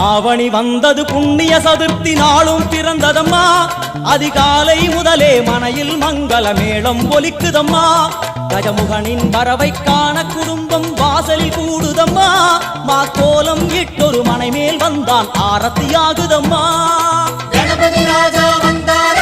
ஆவணி வந்தது புண்ணிய சதுர்த்தி நாளும் பிறந்ததம்மா அதிகாலை முதலே மனையில் மங்கள மேளம் ஒலிக்குதம்மா கஜமுகனின் வரவை காண குடும்பம் வாசலில் கூடுதம்மா மா கோலம் இட்டொரு மனை மேல் வந்தான் ஆரத்தியாகுதம்மா கணபதி ராஜா வந்தார்